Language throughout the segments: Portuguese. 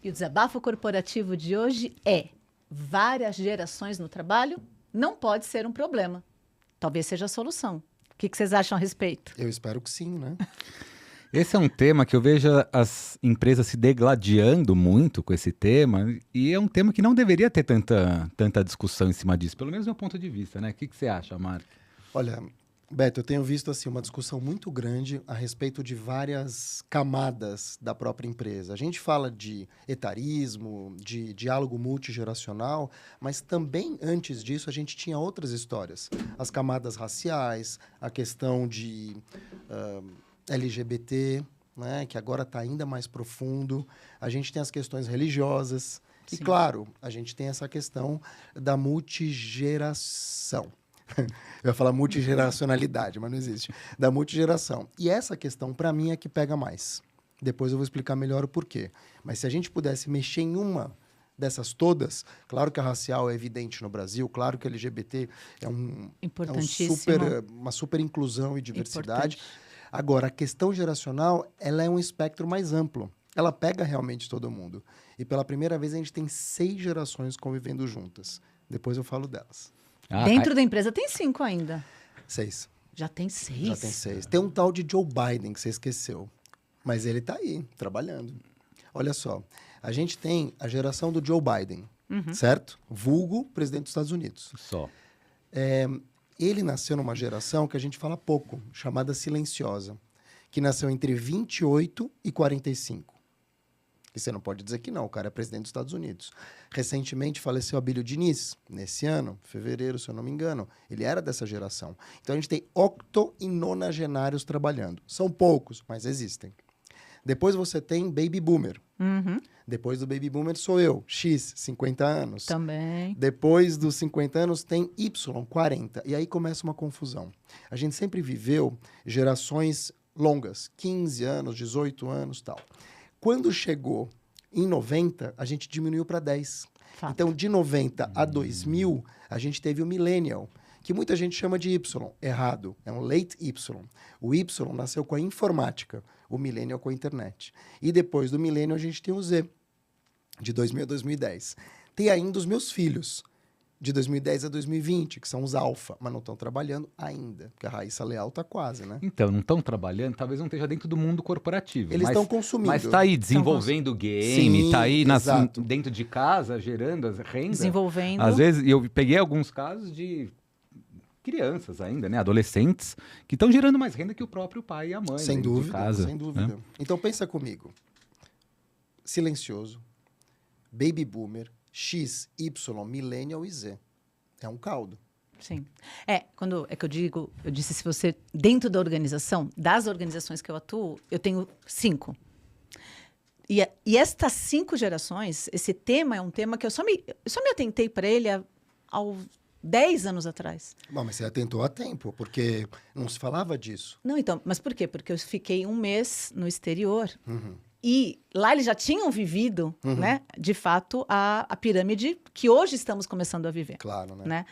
E o desabafo corporativo de hoje é: várias gerações no trabalho não pode ser um problema. Talvez seja a solução. O que vocês acham a respeito? Eu espero que sim, né? Esse é um tema que eu vejo as empresas se degladiando muito com esse tema, e é um tema que não deveria ter tanta discussão em cima disso, pelo menos do meu ponto de vista, né? O que você acha, Mark? Olha, Beto, eu tenho visto assim, uma discussão muito grande a respeito de várias camadas da própria empresa. A gente fala de etarismo, de diálogo multigeracional, mas também antes disso a gente tinha outras histórias. As camadas raciais, a questão de LGBT, né, que agora está ainda mais profundo. A gente tem as questões religiosas. Sim. E, claro, a gente tem essa questão da multigeração. Eu ia falar multigeracionalidade, mas não existe. Da multigeração. E essa questão, para mim, é que pega mais. Depois eu vou explicar melhor o porquê. Mas se a gente pudesse mexer em uma dessas todas, claro que a racial é evidente no Brasil, claro que a LGBT é uma super inclusão e diversidade. Importante. Agora, a questão geracional, ela é um espectro mais amplo. Ela pega realmente todo mundo. E pela primeira vez a gente tem 6 gerações convivendo juntas. Depois eu falo delas. Dentro da empresa tem 5 ainda. 6. Já tem 6? Já tem 6. Tem um tal de Joe Biden que você esqueceu. Mas ele está aí, trabalhando. Olha só, a gente tem a geração do Joe Biden, certo? Vulgo presidente dos Estados Unidos. Só. Ele nasceu numa geração que a gente fala pouco, chamada silenciosa, que nasceu entre 28 e 45. E você não pode dizer que não, o cara é presidente dos Estados Unidos. Recentemente faleceu Abílio Diniz, nesse ano, fevereiro, se eu não me engano. Ele era dessa geração. Então a gente tem octo e nonagenários trabalhando. São poucos, mas existem. Depois você tem Baby Boomer. Depois do Baby Boomer sou eu, X, 50 anos. Também. Depois dos 50 anos tem Y, 40. E aí começa uma confusão. A gente sempre viveu gerações longas, 15 anos, 18 anos, tal. Quando chegou em 90, a gente diminuiu para 10. Fato. Então, de 90 a 2000, a gente teve o Millennial, que muita gente chama de Y. Errado. É um late Y. O Y nasceu com a informática, o Millennial com a internet. E depois do Millennial, a gente tem o Z, de 2000 a 2010. Tem ainda os meus filhos, de 2010 a 2020, que são os alfa, mas não estão trabalhando ainda, porque a Raíssa Leal está quase, né? Então, não estão trabalhando, talvez não esteja dentro do mundo corporativo. Eles estão consumindo. Mas está aí desenvolvendo game, está aí dentro de casa, gerando as rendas. Desenvolvendo. Às vezes, eu peguei alguns casos de crianças ainda, né, adolescentes, que estão gerando mais renda que o próprio pai e a mãe. Sem dentro de dúvida, casa, sem dúvida. né? Então pensa comigo. Silencioso, Baby Boomer, X, Y, Millennial e Z. É um caldo. Sim. Quando é que eu disse, se você, dentro da organização, das organizações que eu atuo, eu tenho 5. E estas 5 gerações, esse tema é um tema que eu só me atentei para ele há 10 anos atrás. Bom, mas você atentou a tempo, porque não se falava disso. Não, então, mas por quê? Porque eu fiquei 1 mês no exterior. E lá eles já tinham vivido, né, de fato, a pirâmide que hoje estamos começando a viver. Claro, Né?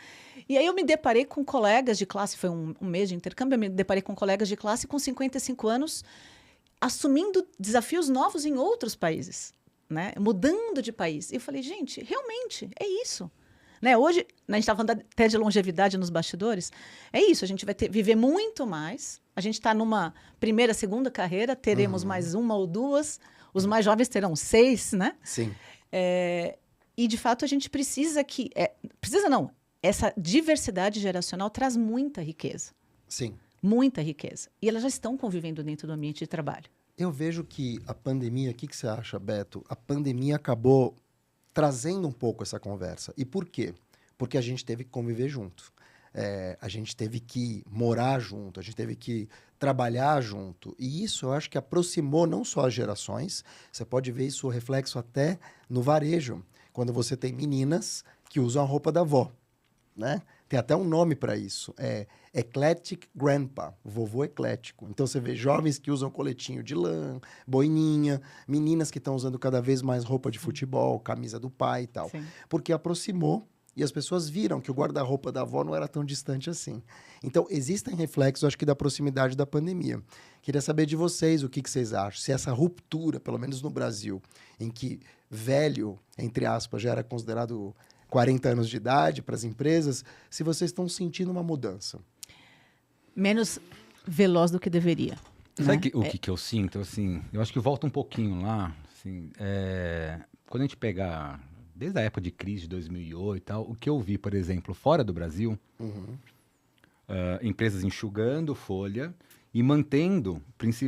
E aí eu me deparei com colegas de classe, foi um mês de intercâmbio, eu me deparei com colegas de classe com 55 anos, assumindo desafios novos em outros países, né? Mudando de país. E eu falei, gente, realmente, é isso. Né? Hoje, a gente estava falando até de longevidade nos bastidores, é isso, a gente vai viver muito mais, a gente está numa primeira, segunda carreira, teremos mais 1 ou 2, os mais jovens terão 6, né? Sim. E, de fato, a gente precisa que... essa diversidade geracional traz muita riqueza. Sim. Muita riqueza. E elas já estão convivendo dentro do ambiente de trabalho. Eu vejo que a pandemia, o que você acha, Beto? A pandemia acabou trazendo um pouco essa conversa. E por quê? Porque a gente teve que conviver junto. A gente teve que morar junto, a gente teve que trabalhar junto. E isso eu acho que aproximou não só as gerações, você pode ver isso reflexo até no varejo, quando você tem meninas que usam a roupa da avó, né? Tem até um nome para isso, Eclectic Grandpa, vovô eclético. Então você vê jovens que usam coletinho de lã, boininha, meninas que estão usando cada vez mais roupa de futebol, camisa do pai e tal. Sim. Porque aproximou E as pessoas viram que o guarda-roupa da avó não era tão distante assim. Então, existem reflexos, acho que, da proximidade da pandemia. Queria saber de vocês o que vocês acham. Se essa ruptura, pelo menos no Brasil, em que velho, entre aspas, já era considerado 40 anos de idade para as empresas, se vocês estão sentindo uma mudança. Menos veloz do que deveria. Sabe o que eu sinto? Assim, eu acho que volta um pouquinho lá. Assim, quando a gente pegar, desde a época de crise de 2008 e tal, o que eu vi, por exemplo, fora do Brasil, empresas enxugando folha e mantendo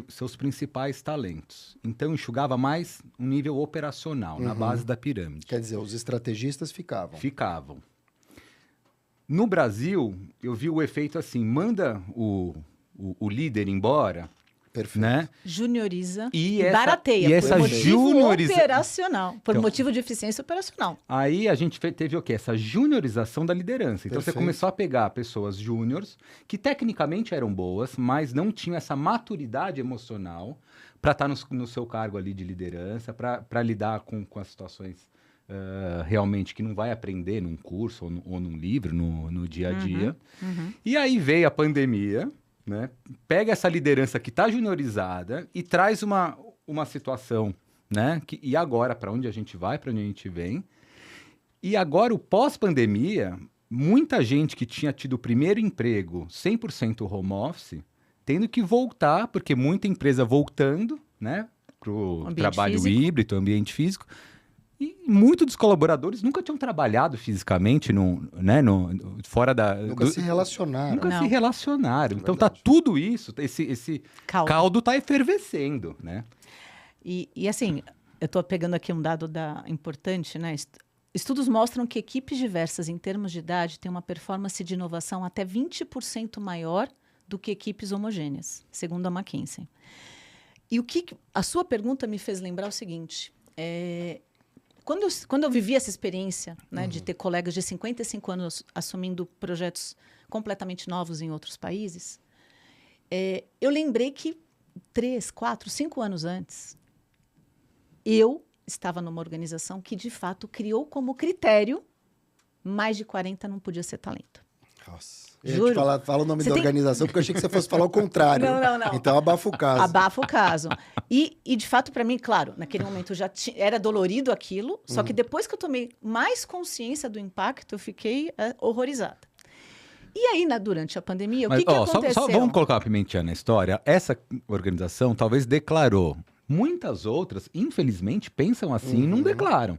seus principais talentos. Então, enxugava mais um nível operacional, na base da pirâmide. Quer dizer, os estrategistas ficavam. Ficavam. No Brasil, eu vi o efeito assim, manda o líder embora, Perfeito. né? Junioriza E barateia. e essa por motivo junioriza- operacional. Por Então- motivo de eficiência operacional. Aí a gente teve o quê? Essa juniorização da liderança. Então você Perfeito. começou a pegar pessoas júniores que tecnicamente eram boas, mas não tinham essa maturidade emocional para estar no seu cargo ali de liderança, para lidar com as situações realmente que não vai aprender num curso ou num livro, no dia a dia. E aí veio a pandemia, né? Pega essa liderança que está juniorizada e traz uma situação, né? E agora, para onde a gente vai, para onde a gente vem? E agora, o pós-pandemia, muita gente que tinha tido o primeiro emprego 100% home office, tendo que voltar, porque muita empresa voltando, né? Para o Ambiente trabalho físico. híbrido, ambiente físico. E muitos dos colaboradores nunca tinham trabalhado fisicamente fora da... Nunca se relacionaram. Nunca Não. se relacionaram. Então Verdade. tá tudo isso, esse caldo tá efervescendo, né? E assim, eu estou pegando aqui um dado importante, né? Estudos mostram que equipes diversas em termos de idade têm uma performance de inovação até 20% maior do que equipes homogêneas, segundo a McKinsey. E a sua pergunta me fez lembrar o seguinte: quando eu vivi essa experiência, né, de ter colegas de 55 anos assumindo projetos completamente novos em outros países, eu lembrei que 3, 4, 5 anos antes, eu estava numa organização que, de fato, criou como critério mais de 40 não podia ser talento. Nossa. Juro. Fala o nome Você da tem- organização, porque eu achei que você fosse falar o contrário. Não. Então abafa o caso. Abafa o caso. E de fato, para mim, claro, naquele momento já era dolorido aquilo, só que depois que eu tomei mais consciência do impacto, eu fiquei horrorizada. E aí, durante a pandemia, o que aconteceu? Só vamos colocar uma pimentinha na história. Essa organização talvez declarou. Muitas outras, infelizmente, pensam assim e não declaram.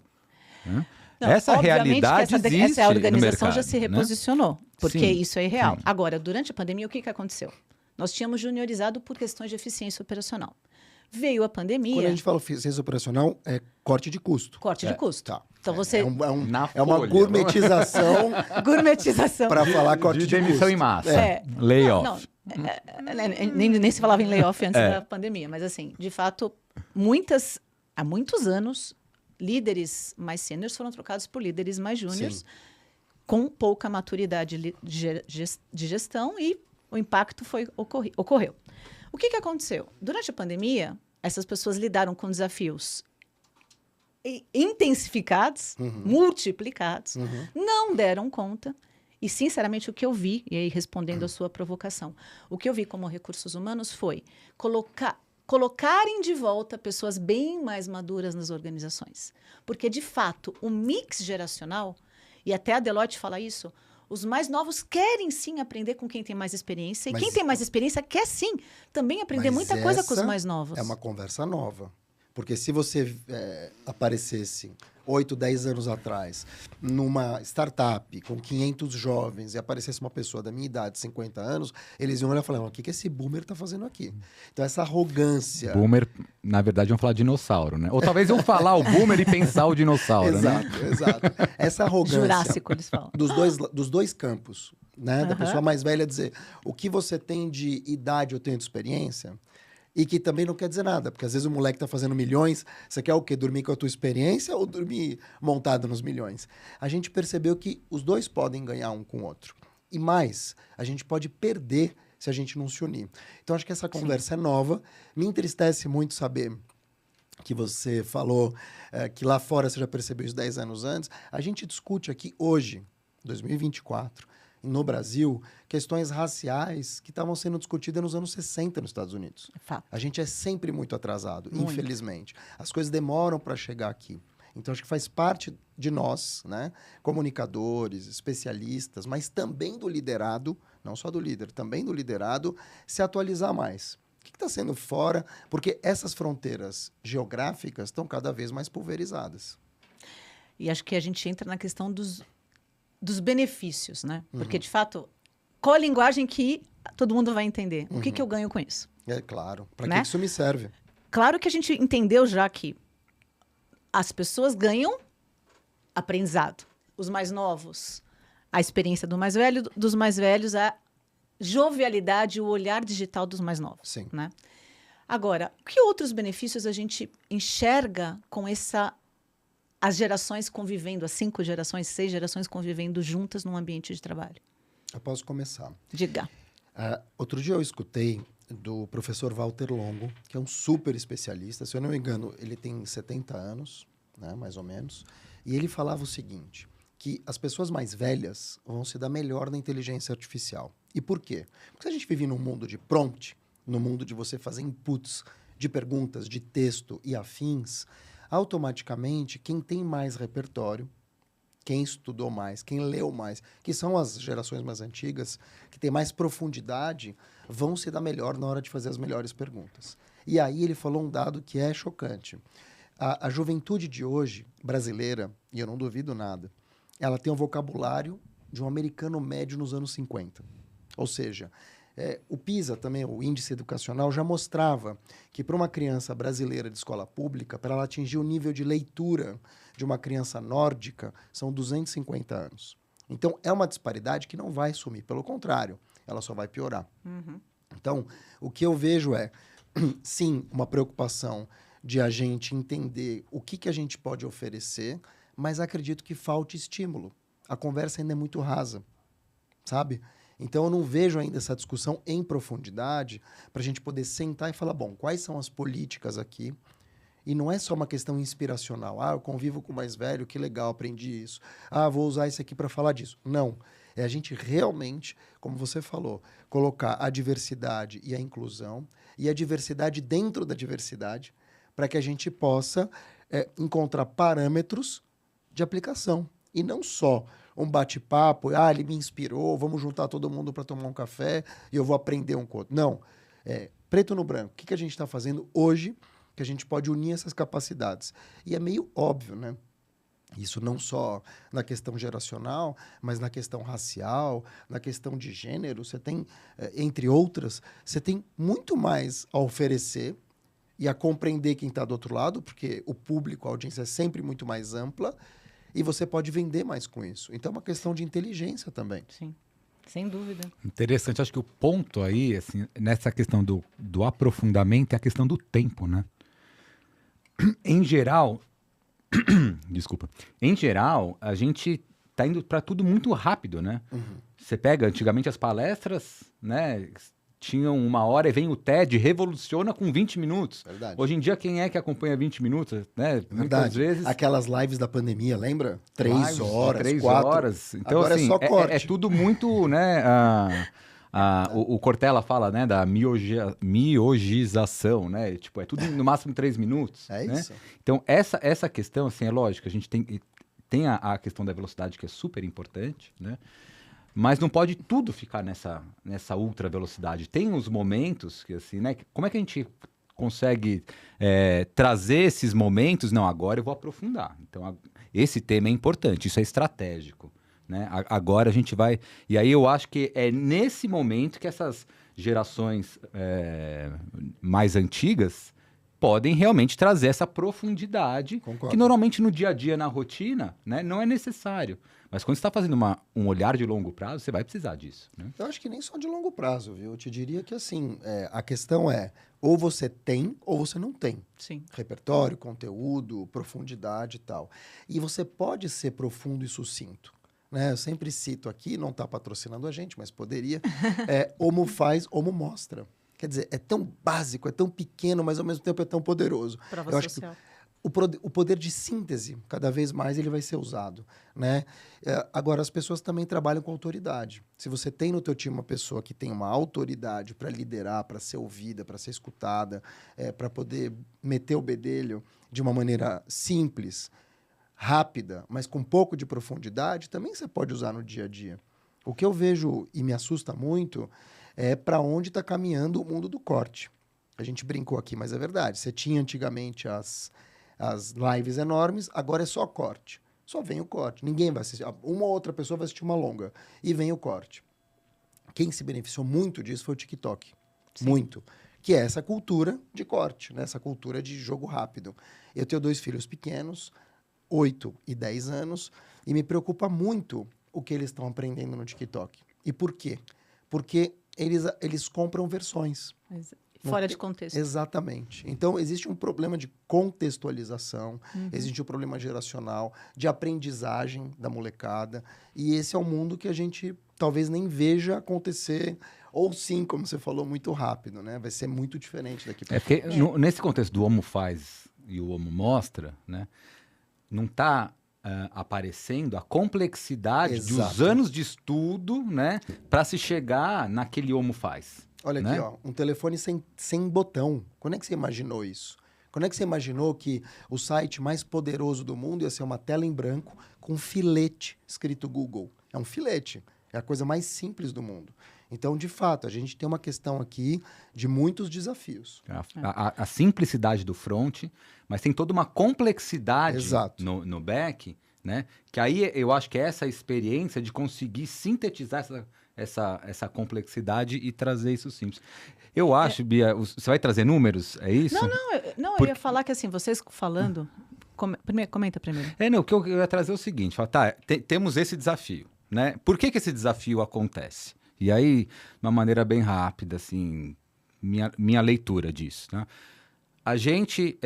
Né? Não, essa obviamente realidade que existe essa organização no mercado, já se né? reposicionou, porque Sim, isso é real. sim. Agora, durante a pandemia, o que aconteceu? Nós tínhamos juniorizado por questões de eficiência operacional. Veio a pandemia... Quando a gente fala eficiência operacional, é corte de custo. Corte de custo. Tá. Então você... Na É uma folha, gourmetização Gourmetização. para falar corte de de demissão custo. em massa. Layoff. Layoff. Nem se falava em layoff antes da pandemia, mas assim, de fato, há muitos anos, líderes mais sêniores foram trocados por líderes mais júniores, Sim. com pouca maturidade de gestão, e o impacto ocorreu. O que aconteceu? Durante a pandemia, essas pessoas lidaram com desafios intensificados, multiplicados, não deram conta. E, sinceramente, o que eu vi, e aí respondendo a sua provocação, o que eu vi como recursos humanos foi colocarem de volta pessoas bem mais maduras nas organizações. Porque, de fato, o mix geracional, e até a Deloitte fala isso, os mais novos querem sim aprender com quem tem mais experiência, e Mas- quem tem mais experiência quer sim também aprender Mas muita coisa com os essa mais novos. É uma conversa nova. Porque se você aparecesse 8, 10 anos atrás numa startup com 500 jovens e aparecesse uma pessoa da minha idade, 50 anos, eles iam olhar e falar, o que esse boomer está fazendo aqui? Então essa arrogância... Boomer, na verdade, vão falar dinossauro, né? Ou talvez eu falar o boomer e pensar o dinossauro, né? Exato. Essa arrogância Jurássico, eles falam. dos dois campos, né? Da pessoa mais velha dizer, o que você tem de idade, eu tenho de experiência... E que também não quer dizer nada, porque às vezes o moleque tá fazendo milhões, você quer o quê? Dormir com a tua experiência ou dormir montado nos milhões? A gente percebeu que os dois podem ganhar um com o outro. E mais, a gente pode perder se a gente não se unir. Então, acho que essa conversa é nova. Me entristece muito saber que você falou que lá fora você já percebeu isso 10 anos antes. A gente discute aqui hoje, 2024, no Brasil, questões raciais que estavam sendo discutidas nos anos 60 nos Estados Unidos. Fato. A gente é sempre muito atrasado, Muito. infelizmente. As coisas demoram para chegar aqui. Então, acho que faz parte de nós, né, comunicadores, especialistas, mas também do liderado, não só do líder, também do liderado, se atualizar mais. O que está sendo fora? Porque essas fronteiras geográficas estão cada vez mais pulverizadas. E acho que a gente entra na questão dos benefícios, né? Porque, de fato, qual a linguagem que todo mundo vai entender? O que eu ganho com isso? É claro. Para Né? que isso me serve? Claro que a gente entendeu já que as pessoas ganham aprendizado. Os mais novos, a experiência do mais velho, dos mais velhos, a jovialidade, o olhar digital dos mais novos. Sim. Né? Agora, que outros benefícios a gente enxerga com as gerações convivendo, as 5 gerações, 6 gerações convivendo juntas num ambiente de trabalho? Eu posso começar. Diga. Outro dia eu escutei do professor Walter Longo, que é um super especialista. Se eu não me engano, ele tem 70 anos, né, mais ou menos. E ele falava o seguinte, que as pessoas mais velhas vão se dar melhor na inteligência artificial. E por quê? Porque se a gente vive num mundo de prompt, no mundo de você fazer inputs de perguntas, de texto e afins, automaticamente, quem tem mais repertório, quem estudou mais, quem leu mais, que são as gerações mais antigas, que têm mais profundidade, vão se dar melhor na hora de fazer as melhores perguntas. E aí ele falou um dado que é chocante. A juventude de hoje, brasileira, e eu não duvido nada, ela tem um vocabulário de um americano médio nos anos 50. Ou seja, o PISA também, o Índice Educacional, já mostrava que para uma criança brasileira de escola pública, para ela atingir o nível de leitura de uma criança nórdica, são 250 anos. Então, é uma disparidade que não vai sumir. Pelo contrário, ela só vai piorar. Então, o que eu vejo é, sim, uma preocupação de a gente entender o que a gente pode oferecer, mas acredito que falte estímulo. A conversa ainda é muito rasa, sabe? Então, eu não vejo ainda essa discussão em profundidade para a gente poder sentar e falar, bom, quais são as políticas aqui? E não é só uma questão inspiracional. Eu convivo com o mais velho, que legal, aprendi isso. Vou usar isso aqui para falar disso. Não. É a gente realmente, como você falou, colocar a diversidade e a inclusão e a diversidade dentro da diversidade para que a gente possa encontrar parâmetros de aplicação. E não só um bate-papo, ele me inspirou, vamos juntar todo mundo para tomar um café e eu vou aprender um com o outro. Não. Preto no branco. O que a gente está fazendo hoje que a gente pode unir essas capacidades? E é meio óbvio, né? Isso não só na questão geracional, mas na questão racial, na questão de gênero. Você tem, entre outras, você tem muito mais a oferecer e a compreender quem está do outro lado, porque o público, a audiência é sempre muito mais ampla, e você pode vender mais com isso. Então, é uma questão de inteligência também. Sim, sem dúvida. Interessante, acho que o ponto aí, assim, nessa questão do aprofundamento é a questão do tempo, né? Em geral, desculpa, em geral, a gente tá indo para tudo muito rápido, né? Você pega, antigamente as palestras, né, tinham 1 hora e vem o TED, revoluciona com 20 minutos. Verdade. Hoje em dia, quem é que acompanha 20 minutos, né? Muitas Verdade. vezes... Aquelas lives da pandemia, lembra? 3 lives, horas, 3 4. horas. Então, Agora assim, é só corte. é tudo muito, né? O Cortella fala, né, da miogização, né? Tipo, é tudo no máximo 3 minutos. É né? isso. Então, essa questão, assim, é lógico, a gente tem a questão da velocidade que é super importante, né? Mas não pode tudo ficar nessa ultra velocidade. Tem os momentos que, assim, né? Como é que a gente consegue trazer esses momentos? Não, agora eu vou aprofundar. Então, esse tema é importante, isso é estratégico. Né? Agora a gente vai... E aí eu acho que é nesse momento que essas gerações mais antigas podem realmente trazer essa profundidade. Concordo. Que normalmente no dia a dia, na rotina, né, não é necessário. Mas quando você está fazendo um olhar de longo prazo, você vai precisar disso. Né? Eu acho que nem só de longo prazo, viu? Eu te diria que, assim, a questão é ou você tem ou você não tem. Sim. Repertório, conteúdo, profundidade e tal. E você pode ser profundo e sucinto. Né? Eu sempre cito aqui, não está patrocinando a gente, mas poderia. Homo faz, homo mostra. Quer dizer, é tão básico, é tão pequeno, mas ao mesmo tempo é tão poderoso. Prova Eu acho social. o poder de síntese, cada vez mais ele vai ser usado, né? Agora, as pessoas também trabalham com autoridade. Se você tem no teu time uma pessoa que tem uma autoridade para liderar, para ser ouvida, para ser escutada, para poder meter o bedelho de uma maneira simples, rápida, mas com um pouco de profundidade, também você pode usar no dia a dia. O que eu vejo e me assusta muito é para onde está caminhando o mundo do corte. A gente brincou aqui, mas é verdade. Você tinha antigamente as lives enormes, agora é só corte. Só vem o corte. Ninguém vai assistir. Uma ou outra pessoa vai assistir uma longa. E vem o corte. Quem se beneficiou muito disso foi o TikTok. Sim. Muito. Que é essa cultura de corte, né? Essa cultura de jogo rápido. Eu tenho 2 filhos pequenos, 8 e 10 anos, e me preocupa muito o que eles estão aprendendo no TikTok. E por quê? Porque eles compram versões. Fora de contexto. Exatamente. Então, existe um problema de contextualização, existe um problema geracional, de aprendizagem da molecada, e esse é um mundo que a gente talvez nem veja acontecer, ou sim, como você falou, muito rápido, né? Vai ser muito diferente daqui para frente. Porque nesse contexto do Homo faz e o Homo mostra, né? Não está aparecendo a complexidade dos anos de estudo, né? Para se chegar naquele Homo faz. Olha aqui, ó, um telefone sem botão. Quando é que você imaginou isso? Quando é que você imaginou que o site mais poderoso do mundo ia ser uma tela em branco com um filete escrito Google? É um filete. É a coisa mais simples do mundo. Então, de fato, a gente tem uma questão aqui de muitos desafios. A simplicidade do front, mas tem toda uma complexidade no back, né? Que aí eu acho que é essa experiência de conseguir sintetizar essa complexidade e trazer isso simples. Eu acho, Bia, você vai trazer números, é isso? Não, eu ia falar que assim, vocês falando... Comenta primeiro. O que eu ia trazer é o seguinte, temos esse desafio, né? Por que esse desafio acontece? E aí, de uma maneira bem rápida, assim, minha leitura disso, né? A gente,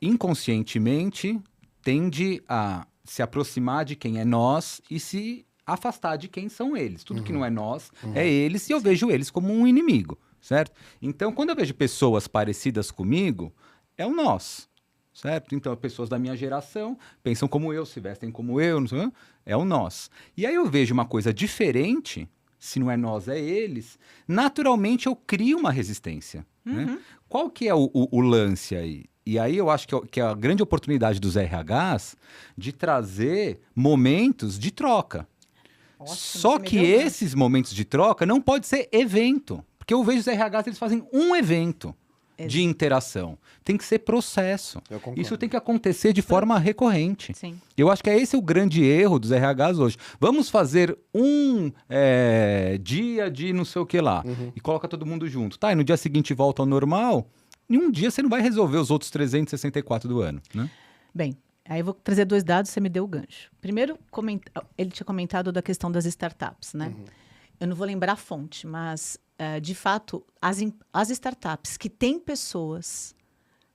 inconscientemente, tende a se aproximar de quem é nós e se afastar de quem são eles. Tudo que não é nós é eles, e eu vejo eles como um inimigo, certo? Então, quando eu vejo pessoas parecidas comigo, é o nós, certo? Então, pessoas da minha geração pensam como eu, se vestem como eu, não sei, é o nós. E aí eu vejo uma coisa diferente, se não é nós, é eles, naturalmente eu crio uma resistência. Né? Qual que é o lance aí? E aí eu acho que é a grande oportunidade dos RHs de trazer momentos de troca. Ótimo, só que esses momentos de troca não pode ser evento. Porque eu vejo os RHs, eles fazem um evento de interação. Tem que ser processo. Isso tem que acontecer de forma recorrente. Sim. Eu acho que esse é o grande erro dos RHs hoje. Vamos fazer um dia de não sei o que lá. E coloca todo mundo junto. Tá, e no dia seguinte volta ao normal. Em um dia você não vai resolver os outros 364 do ano, né? Bem, aí eu vou trazer 2 dados, você me deu o gancho. Primeiro, ele tinha comentado da questão das startups, né? Eu não vou lembrar a fonte, mas, de fato, as startups que têm pessoas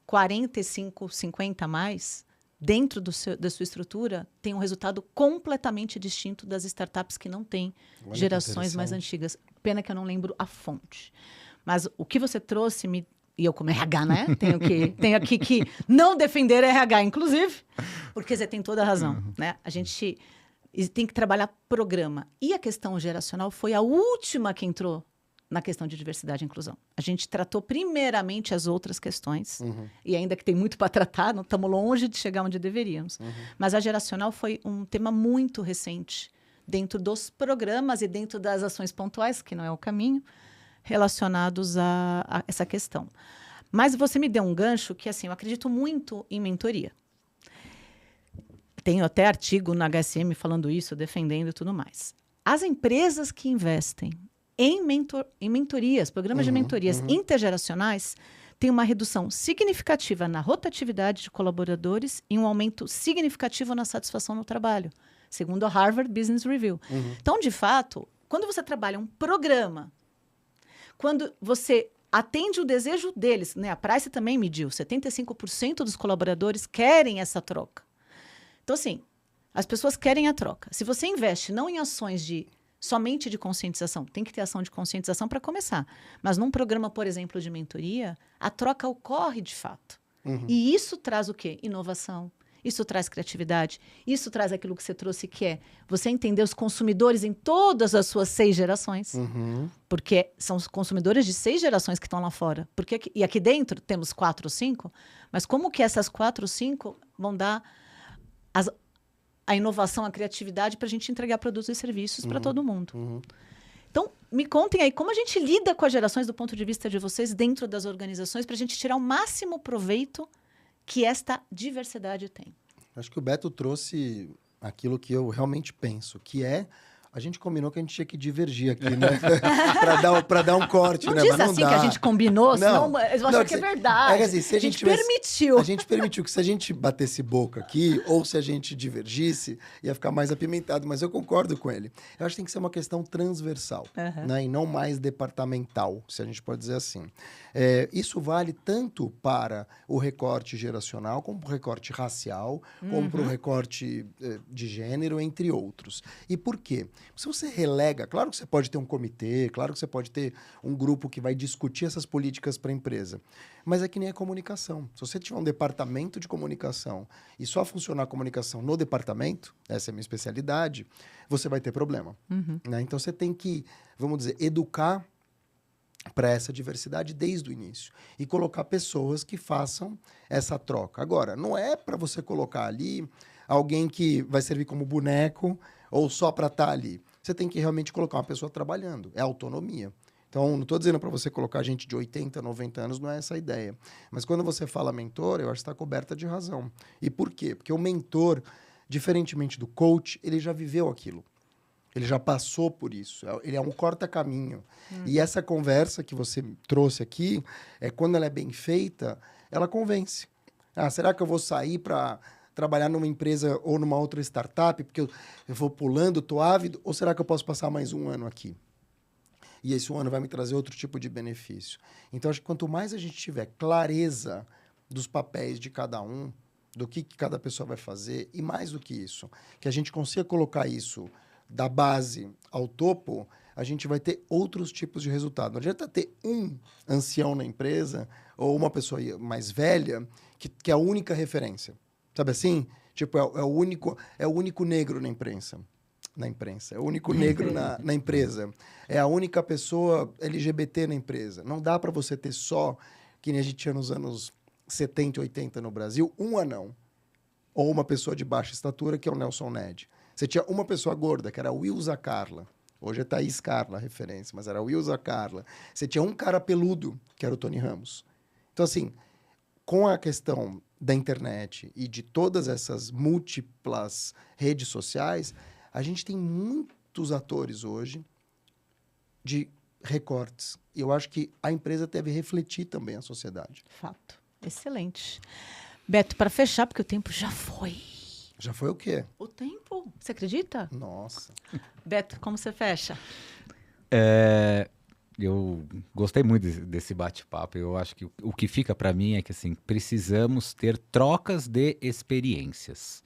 45, 50 a mais, dentro da sua estrutura, têm um resultado completamente distinto das startups que não têm gerações mais antigas. Pena que eu não lembro a fonte. Mas o que você trouxe e eu como RH, né? Tenho aqui que não defender RH, inclusive, porque você tem toda a razão, né? A gente tem que trabalhar programa. E a questão geracional foi a última que entrou na questão de diversidade e inclusão. A gente tratou primeiramente as outras questões, e ainda que tem muito para tratar, não estamos longe de chegar onde deveríamos. Mas a geracional foi um tema muito recente dentro dos programas e dentro das ações pontuais, que não é o caminho, relacionados a essa questão. Mas você me deu um gancho que, assim, eu acredito muito em mentoria. Tenho até artigo na HSM falando isso, defendendo e tudo mais. As empresas que investem em mentorias, programas de mentorias intergeracionais, têm uma redução significativa na rotatividade de colaboradores e um aumento significativo na satisfação no trabalho, segundo a Harvard Business Review. Então, de fato, quando você trabalha um programa, quando você atende o desejo deles, né? A Price também mediu, 75% dos colaboradores querem essa troca. Então, assim, as pessoas querem a troca. Se você investe não em ações somente de conscientização, tem que ter ação de conscientização para começar, mas num programa, por exemplo, de mentoria, a troca ocorre de fato. E isso traz o quê? Inovação. Isso traz criatividade. Isso traz aquilo que você trouxe, que é você entender os consumidores em todas as suas 6 gerações. Porque são os consumidores de 6 gerações que estão lá fora. E aqui dentro temos 4 ou 5, mas como que essas 4 ou 5 vão dar a inovação, a criatividade para a gente entregar produtos e serviços para todo mundo? Então, me contem aí como a gente lida com as gerações do ponto de vista de vocês dentro das organizações para a gente tirar o máximo proveito que esta diversidade tem. Acho que o Beto trouxe aquilo que eu realmente penso, que é... A gente combinou que a gente tinha que divergir aqui, né? para dar um corte, não né? Diz Mas não assim dá. que a gente combinou, senão eles vão achar que é verdade. É que assim, se a gente permitiu. A gente permitiu que se a gente batesse boca aqui, ou se a gente divergisse, ia ficar mais apimentado. Mas eu concordo com ele. Eu acho que tem que ser uma questão transversal, né? E não mais departamental, se a gente pode dizer assim. Isso vale tanto para o recorte geracional, como para o recorte racial, como para o recorte de gênero, entre outros. E por quê? Se você relega, claro que você pode ter um comitê, claro que você pode ter um grupo que vai discutir essas políticas para a empresa, mas é que nem a comunicação. Se você tiver um departamento de comunicação e só funcionar a comunicação no departamento, essa é a minha especialidade, você vai ter problema. Né? Então você tem que, vamos dizer, educar para essa diversidade desde o início e colocar pessoas que façam essa troca. Agora, não é para você colocar ali alguém que vai servir como boneco ou só para estar ali. Você tem que realmente colocar uma pessoa trabalhando. É autonomia. Então, não estou dizendo para você colocar gente de 80, 90 anos, não é essa a ideia. Mas quando você fala mentor, eu acho que está coberta de razão. E por quê? Porque o mentor, diferentemente do coach, ele já viveu aquilo. Ele já passou por isso. Ele é um corta-caminho. E essa conversa que você trouxe aqui, quando ela é bem feita, ela convence. Será que eu vou sair para trabalhar numa empresa ou numa outra startup, porque eu vou pulando, estou ávido, ou será que eu posso passar mais um ano aqui? E esse um ano vai me trazer outro tipo de benefício. Então, acho que quanto mais a gente tiver clareza dos papéis de cada um, do que cada pessoa vai fazer, e mais do que isso, que a gente consiga colocar isso da base ao topo, a gente vai ter outros tipos de resultado. Não adianta ter um ancião na empresa ou uma pessoa mais velha que é a única referência. Sabe assim? Tipo, é o único negro na imprensa. É o único negro na empresa. É a única pessoa LGBT na empresa. Não dá para você ter só, que nem a gente tinha nos anos 70 e 80 no Brasil, um anão. Ou uma pessoa de baixa estatura, que é o Nelson Ned. Você tinha uma pessoa gorda, que era a Wilza Carla. Hoje é Thaís Carla a referência, mas era a Wilza Carla. Você tinha um cara peludo, que era o Tony Ramos. Então, assim, com a questão da internet e de todas essas múltiplas redes sociais, a gente tem muitos atores hoje de recortes. E eu acho que a empresa deve refletir também a sociedade. Fato. Excelente. Beto, para fechar, porque o tempo já foi. Já foi o quê? O tempo. Você acredita? Nossa. Beto, como você fecha? Eu gostei muito desse bate-papo. Eu acho que o que fica para mim é que assim, precisamos ter trocas de experiências.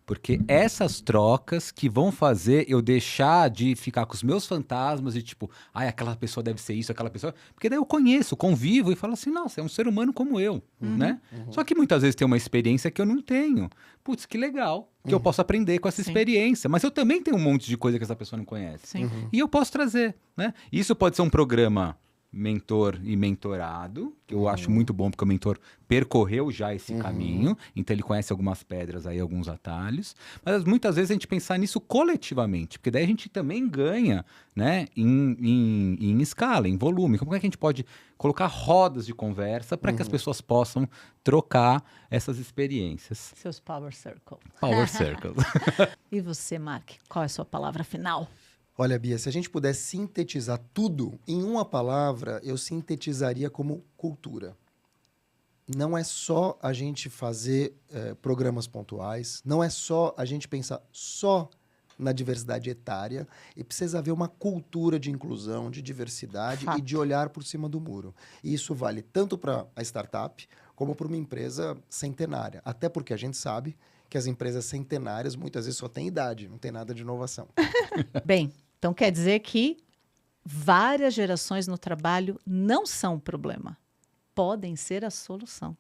Porque essas trocas que vão fazer eu deixar de ficar com os meus fantasmas e tipo, aquela pessoa deve ser isso, aquela pessoa... Porque daí eu conheço, convivo e falo assim, nossa, é um ser humano como eu, né? Só que muitas vezes tem uma experiência que eu não tenho. Putz, que legal que eu posso aprender com essa experiência. Mas eu também tenho um monte de coisa que essa pessoa não conhece. Sim. E eu posso trazer, né? Isso pode ser um programa mentor e mentorado, que eu acho muito bom, porque o mentor percorreu já esse caminho, então ele conhece algumas pedras aí, alguns atalhos, mas muitas vezes a gente pensar nisso coletivamente, porque daí a gente também ganha, né, em escala, em volume. Como é que a gente pode colocar rodas de conversa para que as pessoas possam trocar essas experiências? Seus Power Circle. Power Circles. E você, Mark, qual é a sua palavra final? Olha, Bia, se a gente pudesse sintetizar tudo em uma palavra, eu sintetizaria como cultura. Não é só a gente fazer programas pontuais, não é só a gente pensar só na diversidade etária, e precisa haver uma cultura de inclusão, de diversidade e de olhar por cima do muro. E isso vale tanto para a startup como para uma empresa centenária. Até porque a gente sabe que as empresas centenárias muitas vezes só têm idade, não tem nada de inovação. Bem, então quer dizer que várias gerações no trabalho não são um problema. Podem ser a solução.